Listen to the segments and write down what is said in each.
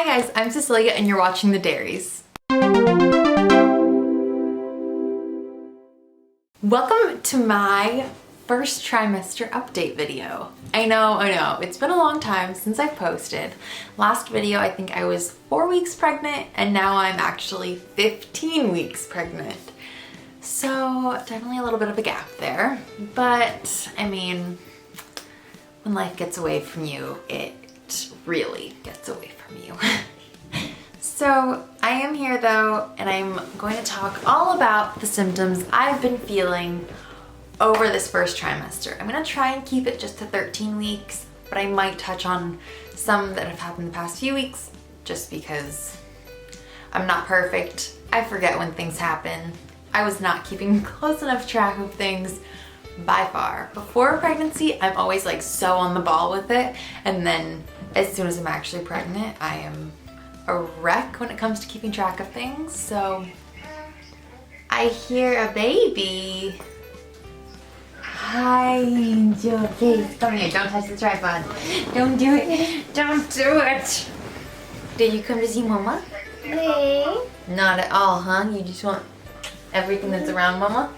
Hi guys, I'm Cecilia and you're watching The Dairies. Welcome to my first trimester update video. I know, it's been a long time since I've posted. Last video, I think I was 4 weeks pregnant and now I'm actually 15 weeks pregnant. So definitely a little bit of a gap there, but I mean, when life gets away from you, it really gets away from you. So I am here though, and I'm going to talk all about the symptoms I've been feeling over this first trimester. I'm gonna try and keep it just to 13 weeks, but I might touch on some that have happened the past few weeks just because I'm not perfect. I forget when things happen. I was not keeping close enough track of things by far. Before pregnancy, I'm always like so on the ball with it, and then as soon as I'm actually pregnant, I am a wreck when it comes to keeping track of things. So I hear a baby. Hi, Angel. Please come here. Don't touch the tripod. Don't do it. Don't do it. Did you come to see Mama? No. Not at all, huh? You just want everything that's around Mama?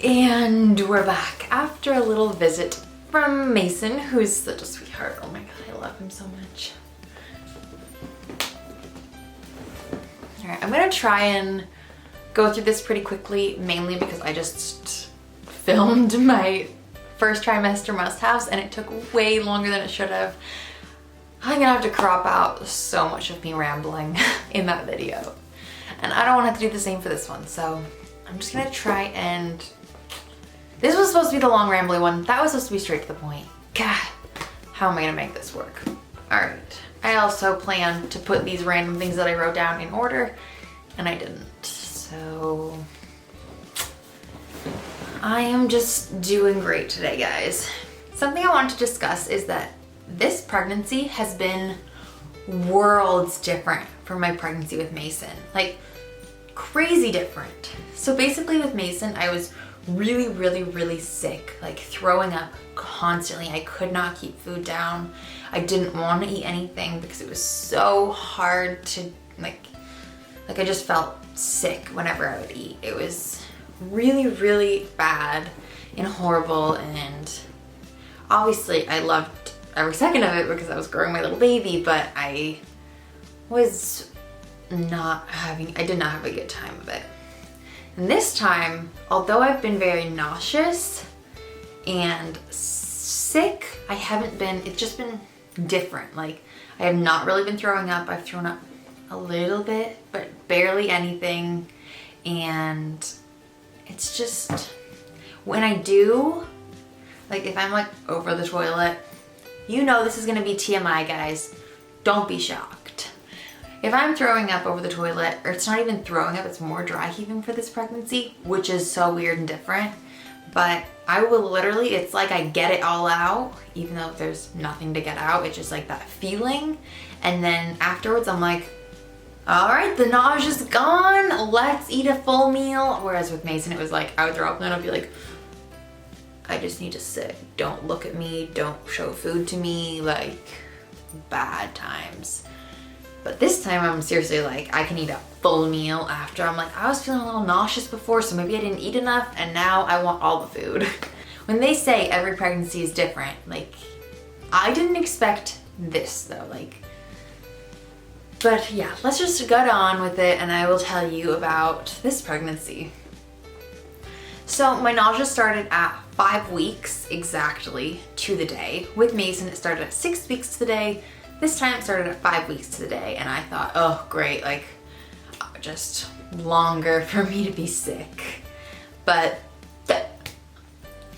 And we're back after a little visit from Mason, who's such a sweetheart. Oh my god, I love him so much. Alright, I'm gonna try and go through this pretty quickly, mainly because I just filmed my first trimester must-haves and it took way longer than it should have. I'm gonna have to crop out so much of me rambling in that video. And I don't want to have to do the same for this one, so I'm just gonna try and... This was supposed to be the long rambly one. That was supposed to be straight to the point. God, how am I gonna make this work? All right, I also planned to put these random things that I wrote down in order, and I didn't. So I am just doing great today, guys. Something I want to discuss is that this pregnancy has been worlds different from my pregnancy with Mason. Like, crazy different. So basically with Mason, I was really sick, like throwing up constantly. I could not keep food down. I didn't want to eat anything because it was so hard to like I just felt sick whenever I would eat. It was really bad and horrible, and obviously I loved every second of it because I was growing my little baby, but I did not have a good time of it. And this time, although I've been very nauseous and sick, I haven't been, it's just been different. Like, I have not really been throwing up. I've thrown up a little bit, but barely anything. And it's just, when I do, like if I'm like over the toilet, you know this is gonna be TMI, guys. Don't be shocked. If I'm throwing up over the toilet, or it's not even throwing up, it's more dry heaving for this pregnancy, which is so weird and different, but I will literally, it's like I get it all out, even though there's nothing to get out. It's just like that feeling. And then afterwards I'm like, all right, the nausea's gone, let's eat a full meal. Whereas with Mason, it was like, I would throw up and then I'd be like, I just need to sit. Don't look at me, don't show food to me, like bad times. But this time I'm seriously like, I can eat a full meal after. I'm like, I was feeling a little nauseous before, so maybe I didn't eat enough, and now I want all the food. When they say every pregnancy is different, like, I didn't expect this though, like, but yeah, let's just get on with it and I will tell you about this pregnancy. So my nausea started at 5 weeks exactly to the day. With Mason, it started at 6 weeks to the day. This time it started at 5 weeks to the day, and I thought, oh great, like just longer for me to be sick. But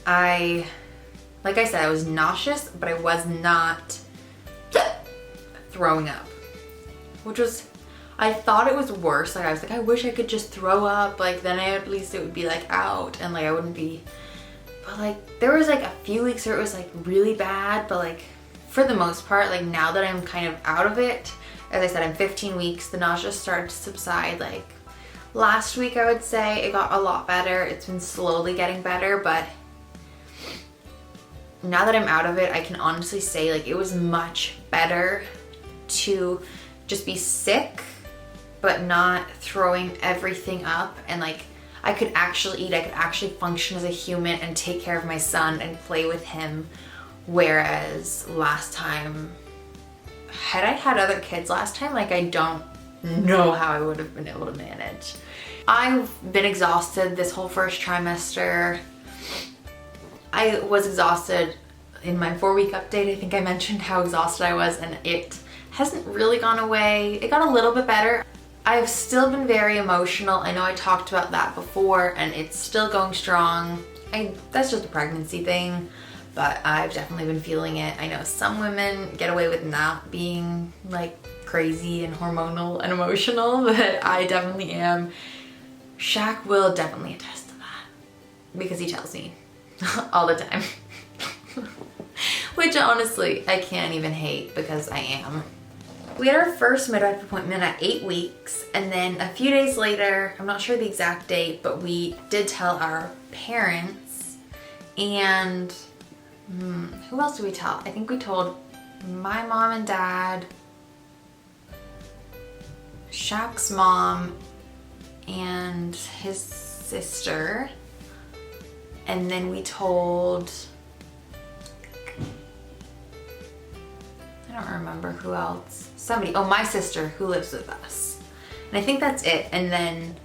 like I said, I was nauseous, but I was not throwing up, which was, I thought it was worse. Like I was like, I wish I could just throw up, like then at least it would be like out and like I wouldn't be, but like there was like a few weeks where it was like really bad, but like for the most part, like now that I'm kind of out of it, as I said, I'm 15 weeks, the nausea started to subside. Like last week, I would say it got a lot better. It's been slowly getting better, but now that I'm out of it, I can honestly say like it was much better to just be sick, but not throwing everything up, and like I could actually eat, I could actually function as a human and take care of my son and play with him. Whereas last time, had I had other kids last time, like I don't know how I would have been able to manage. I've been exhausted this whole first trimester. I was exhausted in my 4-week update. I think I mentioned how exhausted I was, and it hasn't really gone away. It got a little bit better. I've still been very emotional. I know I talked about that before, and it's still going strong. That's just a pregnancy thing, but I've definitely been feeling it. I know some women get away with not being like crazy and hormonal and emotional, but I definitely am. Shaq will definitely attest to that because he tells me all the time. Which honestly, I can't even hate because I am. We had our first midwife appointment at 8 weeks, and then a few days later, I'm not sure the exact date, but we did tell our parents, and who else did we tell? I think we told my mom and dad, Shaq's mom, and his sister, and then we told, I don't remember who else. Somebody, oh, my sister who lives with us. And I think that's it. And then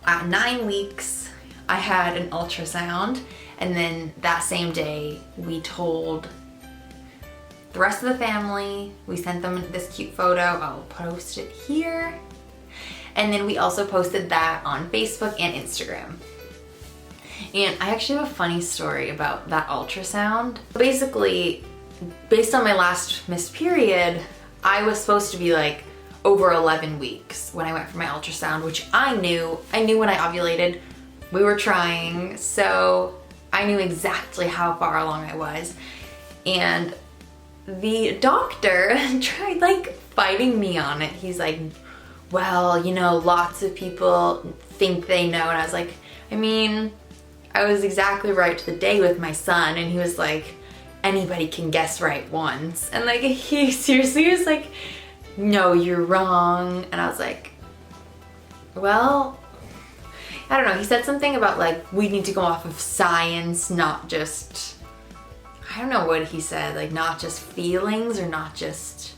at 9 weeks, I had an ultrasound. And then that same day, we told the rest of the family. We sent them this cute photo. I'll post it here. And then we also posted that on Facebook and Instagram. And I actually have a funny story about that ultrasound. Basically, based on my last missed period, I was supposed to be like over 11 weeks when I went for my ultrasound, which I knew when I ovulated. We were trying, so I knew exactly how far along I was. And the doctor tried like fighting me on it. He's like, well, you know, lots of people think they know. And I was like, I mean, I was exactly right to the day with my son. And he was like, anybody can guess right once. And like, he seriously was like, no, you're wrong. And I was like, well, I don't know. He said something about like, we need to go off of science, not just, I don't know what he said, like not just feelings or not just,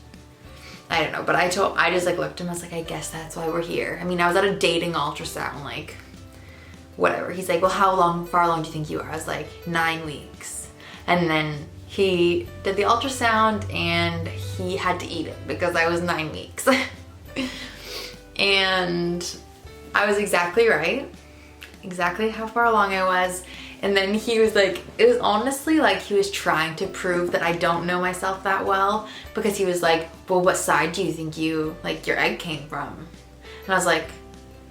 I don't know. But I just like looked at him, I was like, I guess that's why we're here. I mean, I was at a dating ultrasound, like whatever. He's like, well, far along do you think you are? I was like, 9 weeks. And then he did the ultrasound and he had to eat it because I was 9 weeks. And I was exactly right, exactly how far along I was. And then he was like, it was honestly like he was trying to prove that I don't know myself that well, because he was like, well, what side do you think your egg came from? And I was like,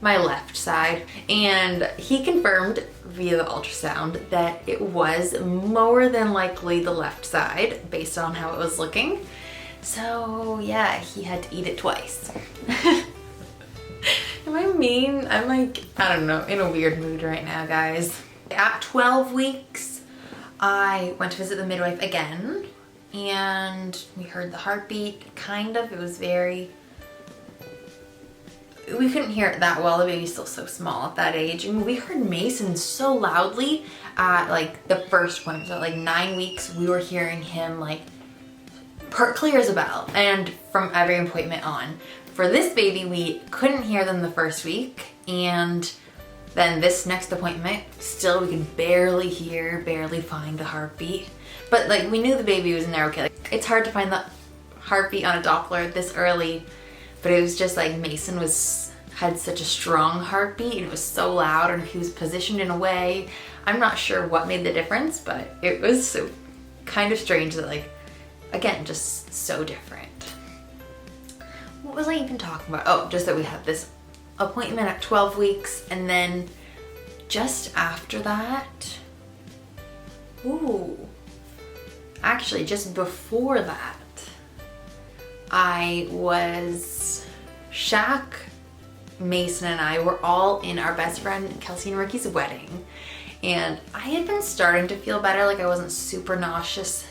my left side. And he confirmed via the ultrasound that it was more than likely the left side based on how it was looking. So yeah, he had to eat it twice. Am I mean? I'm like, I don't know, in a weird mood right now, guys. At 12 weeks, I went to visit the midwife again, and we heard the heartbeat, kind of. It was very, we couldn't hear it that well. The baby's still so small at that age. And we heard Mason so loudly at like the first appointment. So at like 9 weeks, we were hearing him like clear as a bell, and from every appointment on. For this baby, we couldn't hear them the first week, and then this next appointment, still we could barely find the heartbeat. But like, we knew the baby was in there okay. Like, it's hard to find the heartbeat on a Doppler this early, but it was just like Mason had such a strong heartbeat, and it was so loud, and he was positioned in a way. I'm not sure what made the difference, but it was so kind of strange that, like, again, just so different. What was I even talking about? Oh, just that we had this appointment at 12 weeks, and then just after that, actually just before that, Shaq, Mason, and I were all in our best friend Kelsey and Ricky's wedding, and I had been starting to feel better. Like, I wasn't super nauseous,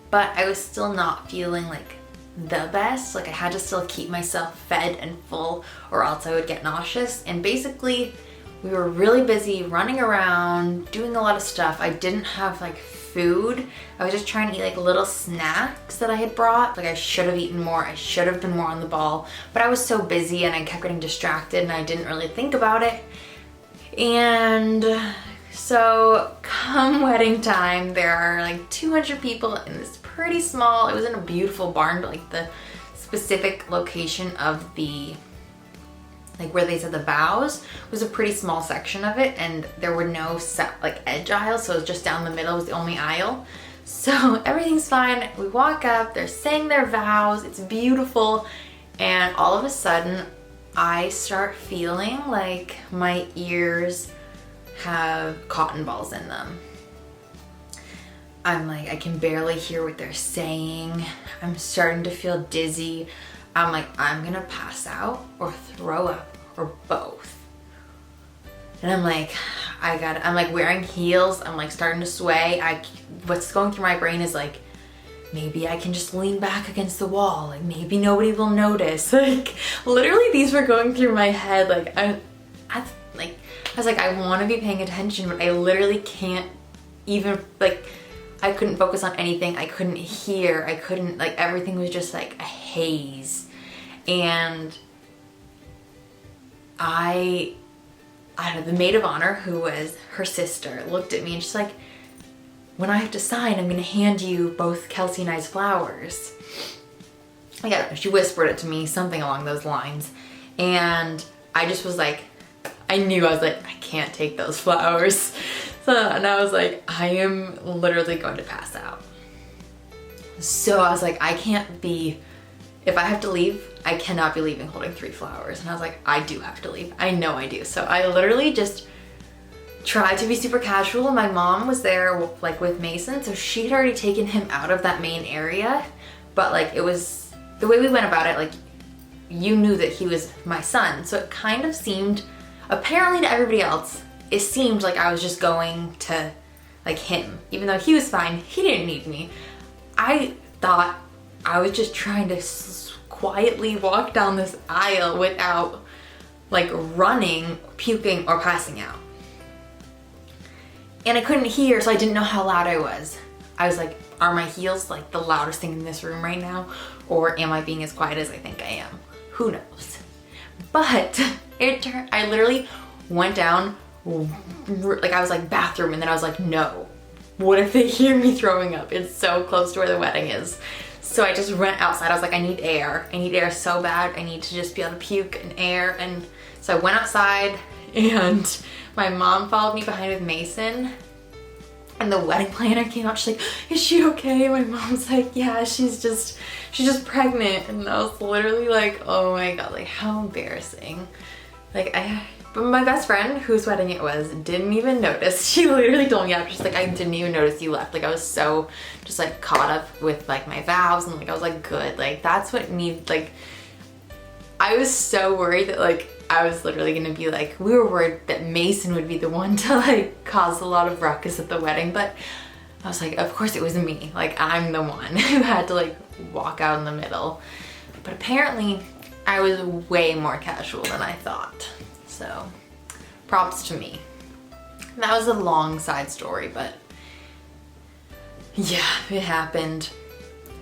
but I was still not feeling like the best. Like I had to still keep myself fed and full or else I would get nauseous. And basically we were really busy running around, doing a lot of stuff. I didn't have like food. I was just trying to eat like little snacks that I had brought. Like I should have eaten more. I should have been more on the ball, but I was so busy and I kept getting distracted and I didn't really think about it. And so come wedding time, there are like 200 people in this pretty small, it was in a beautiful barn, but like the specific location of the, like where they said the vows was a pretty small section of it, and there were no set like edge aisles, so it was just down the middle was the only aisle. So everything's fine. We walk up, they're saying their vows, it's beautiful, and all of a sudden I start feeling like my ears have cotton balls in them. I'm like, I can barely hear what they're saying. I'm starting to feel dizzy. I'm like, I'm gonna pass out or throw up or both. And I'm like, I'm like wearing heels. I'm like starting to sway. What's going through my brain is like, maybe I can just lean back against the wall. Like maybe nobody will notice. Like literally these were going through my head. Like I was like, I want to be paying attention, but I literally can't even, like, I couldn't focus on anything. I couldn't hear. I couldn't, like, everything was just like a haze. And I don't know, the maid of honor, who was her sister, looked at me and she's like, when I have to sign, I'm gonna hand you both Kelsey and I's flowers. Like, I don't know, she whispered it to me, something along those lines. And I just was like, I was like, I can't take those flowers. And I was like, I am literally going to pass out. So I was like, I can't be, if I have to leave, I cannot be leaving holding 3 flowers. And I was like, I do have to leave. I know I do. So I literally just tried to be super casual. My mom was there like with Mason, so she'd already taken him out of that main area. But like it was, the way we went about it, like you knew that he was my son. So it kind of seemed, apparently to everybody else, it seemed like I was just going to like him. Even though he was fine, he didn't need me. I thought I was just trying to quietly walk down this aisle without like running, puking, or passing out. And I couldn't hear, so I didn't know how loud I was. I was like, are my heels like the loudest thing in this room right now? Or am I being as quiet as I think I am? Who knows? But I literally went down, like I was like bathroom, and then I was like, no, what if they hear me throwing up? It's so close to where the wedding is. So I just went outside. I was like, I need air. I need air so bad. I need to just be able to puke and air. And so I went outside, and my mom followed me behind with Mason. And the wedding planner came out. She's like, is she okay? And my mom's like, yeah, she's just pregnant. And I was literally like, oh my God, like how embarrassing. Like but my best friend, whose wedding it was, didn't even notice. She literally told me after, she's like, I didn't even notice you left. Like I was so just like caught up with like my vows, and like I was like, good, like that's what like I was so worried that like I was literally gonna be like, we were worried that Mason would be the one to like cause a lot of ruckus at the wedding, but I was like, of course it was me. Like I'm the one who had to like walk out in the middle. But apparently I was way more casual than I thought. So props to me. That was a long side story, but yeah, it happened.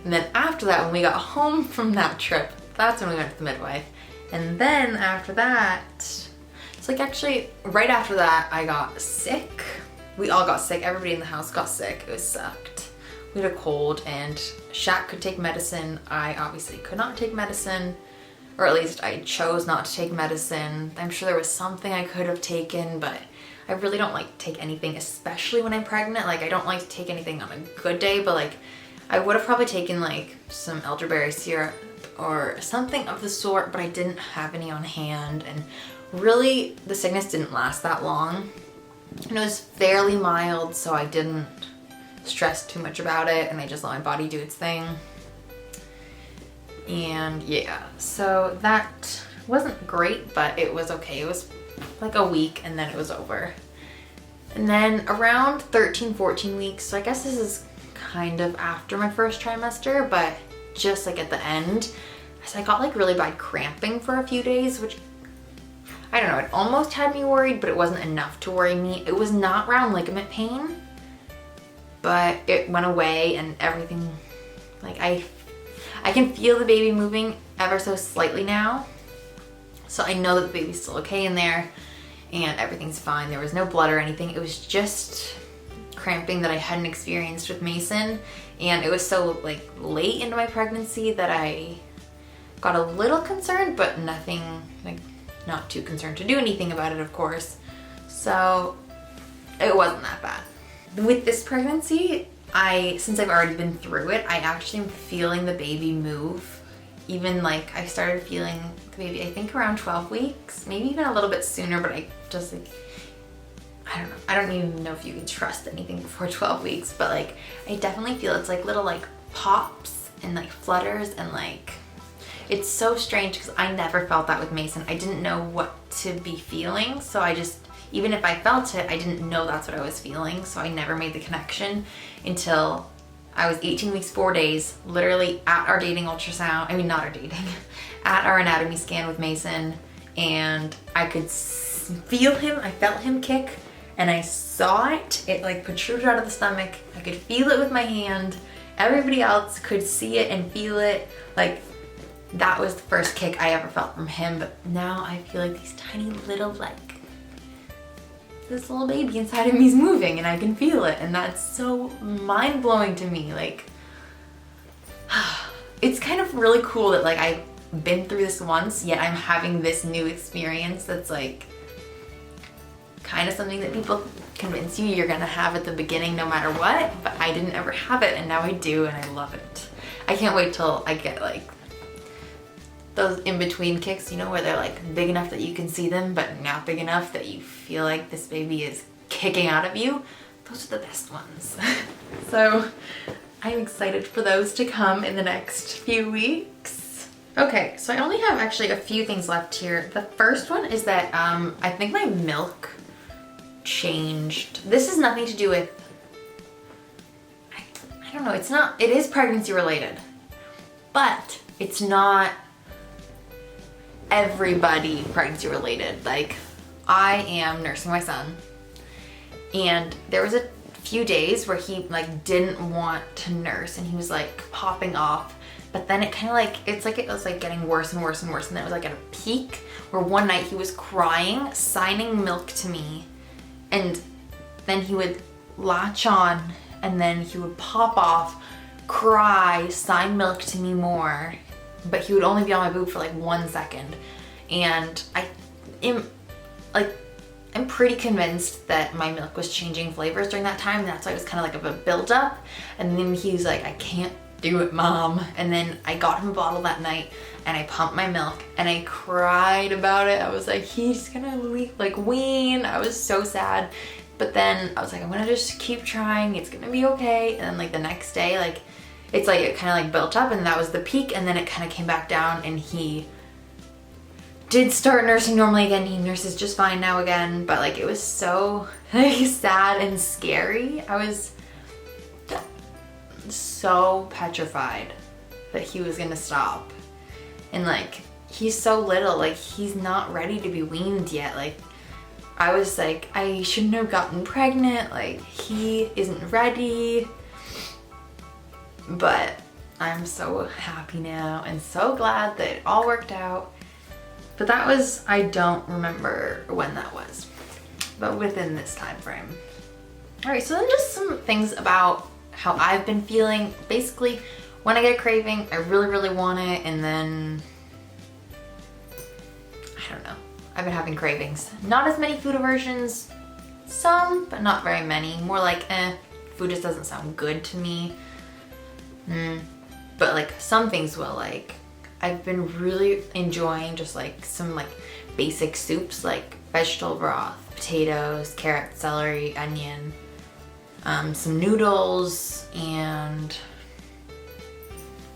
And then after that, when we got home from that trip, that's when we went to the midwife. And then after that, it's like actually right after that, I got sick. We all got sick. Everybody in the house got sick. It sucked. We had a cold, and Shaq could take medicine. I obviously could not take medicine, or at least I chose not to take medicine. I'm sure there was something I could have taken, but I really don't like to take anything, especially when I'm pregnant. Like I don't like to take anything on a good day, but like I would have probably taken like some elderberry syrup or something of the sort, but I didn't have any on hand. And really the sickness didn't last that long. And it was fairly mild, so I didn't stress too much about it, and I just let my body do its thing. And yeah, so that wasn't great, but it was okay. It was like a week, and then it was over. And then around 13, 14 weeks, so I guess this is kind of after my first trimester, but just like at the end. So I got like really bad cramping for a few days, which I don't know, it almost had me worried, but it wasn't enough to worry me. It was not round ligament pain, but it went away and everything, like I can feel the baby moving ever so slightly now. So I know that the baby's still okay in there and everything's fine. There was no blood or anything. It was just cramping that I hadn't experienced with Mason. And it was so like late into my pregnancy that I got a little concerned, but nothing, like not too concerned to do anything about it, of course. So it wasn't that bad. With this pregnancy, since I've already been through it, I actually am feeling the baby move. Even like I started feeling the baby, I think around 12 weeks, maybe even a little bit sooner, but I just like, I don't know. I don't even know if you can trust anything before 12 weeks, but like I definitely feel it's like little like pops and like flutters and like, it's so strange because I never felt that with Mason. I didn't know what to be feeling, so I just, even if I felt it, I didn't know that's what I was feeling, so I never made the connection until I was 18 weeks, 4 days, literally at our dating ultrasound, I mean not our dating, at our anatomy scan with Mason, and I could feel him, I felt him kick, and I saw it, it like protruded out of the stomach, I could feel it with my hand, everybody else could see it and feel it, like that was the first kick I ever felt from him, but now I feel like these tiny little like, this little baby inside of me is moving and I can feel it, and that's so mind-blowing to me. Like, it's kind of really cool that like I've been through this once, yet I'm having this new experience that's like kind of something that people convince you you're gonna have at the beginning no matter what, but I didn't ever have it and now I do and I love it. I can't wait till I get like those in-between kicks, you know, where they're like big enough that you can see them, but not big enough that you feel like this baby is kicking out of you. Those are the best ones. So I'm excited for those to come in the next few weeks. Okay, so I only have actually a few things left here. The first one is that I think my milk changed. This has nothing to do with, I don't know, it's not, it is pregnancy related, but it's not everybody pregnancy related. Like, I am nursing my son and there was a few days where he like didn't want to nurse and he was like popping off, but then it kind of like, it's like it was like getting worse and worse and worse, and then it was like at a peak where one night he was crying, signing milk to me, and then he would latch on and then he would pop off, cry, sign milk to me more, but he would only be on my boob for like 1 second. And I'm pretty convinced that my milk was changing flavors during that time. That's why it was kind of like a build-up. And then he was like, I can't do it, Mom. And then I got him a bottle that night and I pumped my milk and I cried about it. I was like, he's gonna like wean. I was so sad. But then I was like, I'm gonna just keep trying. It's gonna be okay. And then like the next day, like, it's like it kind of like built up and that was the peak, and then it kind of came back down and he did start nursing normally again. He nurses just fine now again, but like it was so like sad and scary. I was so petrified that he was gonna stop. And like, he's so little, like he's not ready to be weaned yet. Like, I was like, I shouldn't have gotten pregnant. Like, he isn't ready. But I'm so happy now and so glad that it all worked out. But that was, I don't remember when that was, but within this time frame. All right, so then just some things about how I've been feeling. Basically, when I get a craving, I really, really want it, and then, I don't know, I've been having cravings. Not as many food aversions, some, but not very many. More like, food just doesn't sound good to me. But like some things will, like I've been really enjoying just like some like basic soups, like vegetable broth, potatoes, carrot, celery, onion, some noodles, and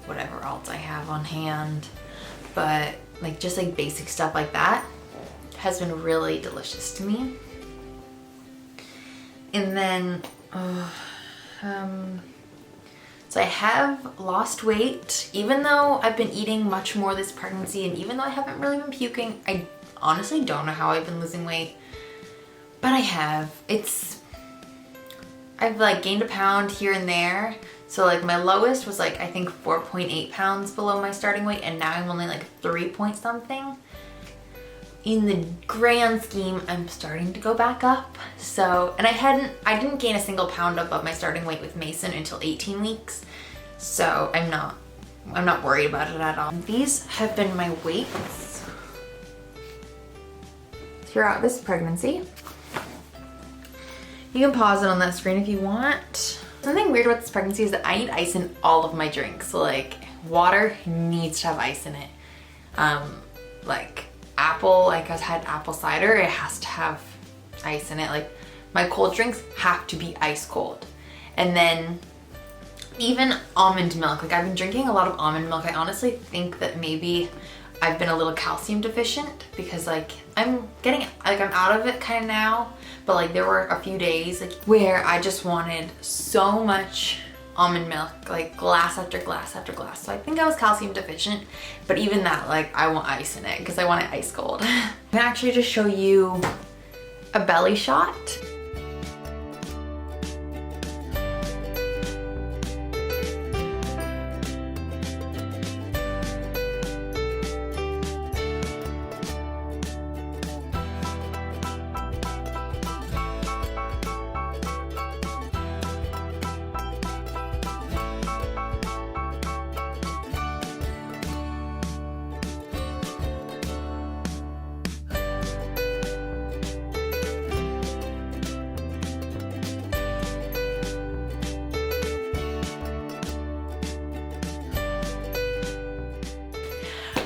whatever else I have on hand. But like just like basic stuff like that has been really delicious to me. And then So I have lost weight, even though I've been eating much more this pregnancy, and even though I haven't really been puking. I honestly don't know how I've been losing weight, but I have. I've like gained a pound here and there. So like my lowest was like, I think 4.8 pounds below my starting weight, and now I'm only like 3 point something. In the grand scheme, I'm starting to go back up. So, and I didn't gain a single pound above my starting weight with Mason until 18 weeks. So I'm not worried about it at all. These have been my weights throughout this pregnancy. You can pause it on that screen if you want. Something weird about this pregnancy is that I need ice in all of my drinks. So like water needs to have ice in it. Like apple, like I've had apple cider, it has to have ice in it. Like my cold drinks have to be ice cold. And then even almond milk, like I've been drinking a lot of almond milk. I honestly think that maybe I've been a little calcium deficient, because like I'm out of it kind of now, but like there were a few days like where I just wanted so much almond milk, like glass after glass after glass. So I think I was calcium deficient, but even that, like I want ice in it because I want it ice cold. I'm gonna actually just show you a belly shot.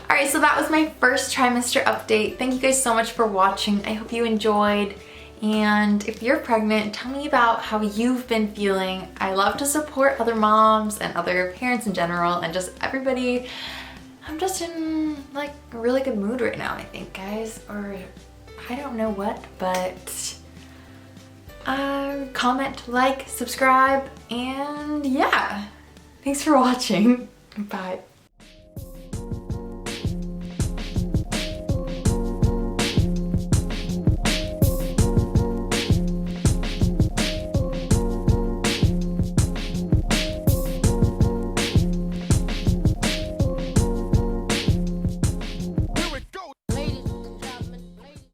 Alright, so that was my first trimester update. Thank you guys so much for watching. I hope you enjoyed. And if you're pregnant, tell me about how you've been feeling. I love to support other moms and other parents in general, and just everybody. I'm just in like a really good mood right now, I think, guys. Or I don't know what, but comment, like, subscribe, and yeah. Thanks for watching. Bye.